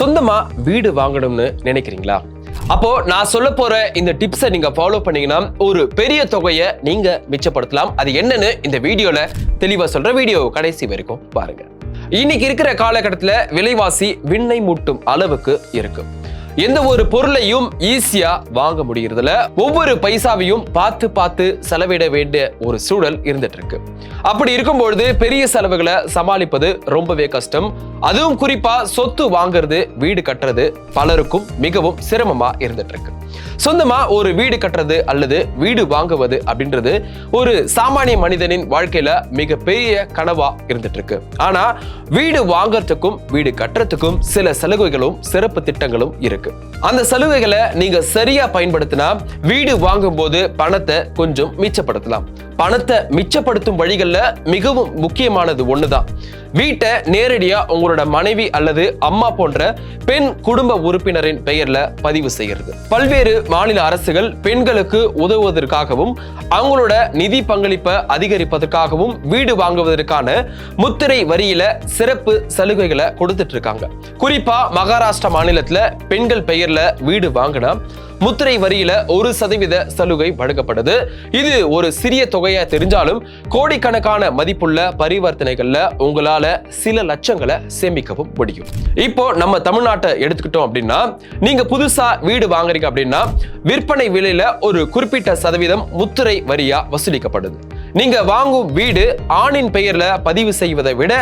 சொந்தமா வீடு வாங்கணும்னு நினைக்கிறீங்களா? அப்போ நான் சொல்ல போற இந்த டிப்ஸை நீங்க ஃபாலோ பண்ணீங்கன்னா ஒரு பெரிய தொகையை நீங்க மிச்சப்படுத்தலாம். அது என்னன்னு இந்த வீடியோல தெளிவா சொல்ற. வீடியோ கடைசி வரைக்கும் பாருங்க. இன்னைக்கு இருக்கிற காலகட்டத்துல விலைவாசி விண்ணை முட்டும் அளவுக்கு இருக்கு. எந்த ஒரு பொருளையும் ஈஸியா வாங்க முடியறதுல ஒவ்வொரு பைசாவையும் பார்த்து செலவிட வேண்டிய ஒரு சூழல் இருந்துட்டு இருக்கு. அப்படி இருக்கும்பொழுது பெரிய செலவுகளை சமாளிப்பது ரொம்பவே கஷ்டம். அதுவும் குறிப்பா சொத்து வாங்குறது, வீடு கட்டுறது பலருக்கும் மிகவும் சிரமமா இருந்துட்டு இருக்கு. சொந்தமா ஒரு வீடு கட்டுறது அல்லது வீடு வாங்குவது அப்படின்றது ஒரு சாமானிய மனிதனின் வாழ்க்கையில மிகப்பெரிய கனவா இருந்துட்டு இருக்கு. ஆனா வீடு வாங்கறதுக்கும் வீடு கட்டுறதுக்கும் சில சலுகைகளும் சிறப்பு திட்டங்களும் இருக்கு. அந்த சலுகைகளை நீங்க சரியா பயன்படுத்தினா வீடு வாங்கும் போது பணத்தை கொஞ்சம் மிச்சப்படுத்தலாம். பணத்தை மிச்சப்படுத்தும் வழிகள்ல மிகவும் முக்கியமானது ஒண்ணுதான், வீட்டை நேரடியா உங்களோட மனைவி அல்லது அம்மா போன்ற பெண் குடும்ப உறுப்பினரின் பெயர்ல பதிவு செய்கிறது. பல்வேறு மாநில அரசுகள் பெண்களுக்கு உதவுவதற்காகவும் அவங்களோட நிதி பங்களிப்பை அதிகரிப்பதற்காகவும் வீடு வாங்குவதற்கான முத்திரை வரியில சிறப்பு சலுகைகளை கொடுத்துட்டு இருக்காங்க. குறிப்பா மகாராஷ்டிரா மாநிலத்துல பெண்கள் பெயர்ல வீடு வாங்கினா முத்திரை வரியில 1% சலுகை வழங்கப்படுது. இது ஒரு சிறிய தொகையா தெரிஞ்சாலும் கோடிக்கணக்கான மதிப்புள்ள பரிவர்த்தனைகள்ல உங்களால சில லட்சங்களை சேமிக்கவும் முடியும். இப்போ நம்ம தமிழ்நாட்டை எடுத்துக்கிட்டோம் அப்படின்னா, நீங்க புதுசா வீடு வாங்குறீங்க அப்படின்னா விற்பனை விலையில ஒரு குறிப்பிட்ட சதவீதம் முத்திரை வரியா வசூலிக்கப்படுது. நீங்க வாங்கும் வீடு ஆணின் பெயர்ல பதிவு செய்வதை விட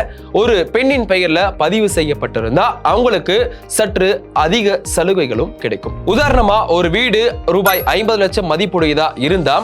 ஒரு பெண்ணின் பெயர்ல பதிவு செய்யப்பட்டிருந்தா அவங்களுக்கு சற்று அதிக சலுகைகளும் கிடைக்கும். உதாரணமா ஒரு வீடு ரூபாய் 50 லட்சம் மதிப்புடையதா இருந்தா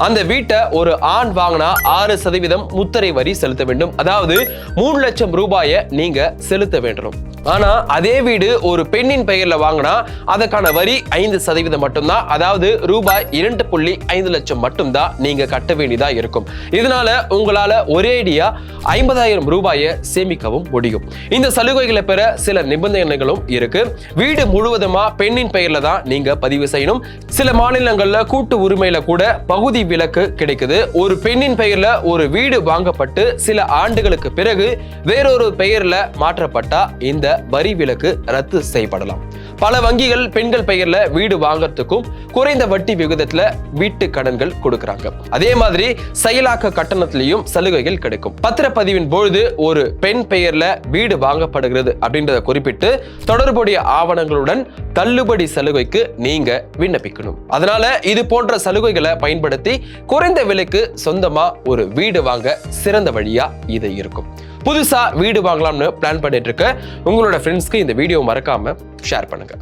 அந்த வீட்டை ஒரு ஆண் வாங்கினா 6% முத்திரை வரி செலுத்த வேண்டும். அதாவது 3 லட்சம் ரூபாயை நீங்க செலுத்த வேண்டும். ஆனா அதே வீடு ஒரு பெண்ணின் பெயர்ல வாங்கினா அதற்கான வரி 5% மட்டும்தான். அதாவது ரூபாய் 2.5 லட்சம் மட்டும்தான் நீங்க கட்ட வேண்டியதா இருக்கும். இதனால உங்களால ஒரேடியா 50,000 ரூபாயை சேமிக்கவும் முடியும். இந்த சலுகைகளை பெற சில நிபந்தனைகளும் இருக்கு. வீடு முழுவதுமா பெண்ணின் பெயர்ல தான் நீங்க பதிவு செய்யணும். சில மாநிலங்கள்ல கூட்டு உரிமையில கூட பகுதி விலக்கு கிடைக்குது. ஒரு பெண்ணின் பெயர்ல ஒரு வீடு வாங்கப்பட்டு சில ஆண்டுகளுக்கு பிறகு வேறொரு பெயர்ல மாற்றப்பட்டா இந்த வரி விலக்கு ரத்து செய்யப்படலாம். பல வங்கிகள் பெண்கள் பெயர்ல வீடு வாங்கறதுக்கும் குறைந்த வட்டி விகிதத்துல வீட்டு கடன்கள் கொடுக்கறாங்க. அதே மாதிரி செயலாக்க கட்டணத்திலையும் சலுகைகள் கிடைக்கும். பத்திரப்பதிவின் பொழுது ஒரு பெண் பெயர்ல வீடு வாங்கப்படுகிறது அப்படின்றத குறிப்பிட்டு தொடர்புடைய ஆவணங்களுடன் தள்ளுபடி சலுகைக்கு நீங்க விண்ணப்பிக்கணும். அதனால இது போன்ற சலுகைகளை பயன்படுத்தி குறைந்த விலைக்கு சொந்தமா ஒரு வீடு வாங்க சிறந்த வழியா இது இருக்கும். புதுசா வீடு வாங்கலாம்னு பிளான் பண்ணிட்டு இருக்க உங்களோட ஃப்ரெண்ட்ஸ்க்கு இந்த வீடியோ மறக்காம ஷேர் பண்ணுங்க.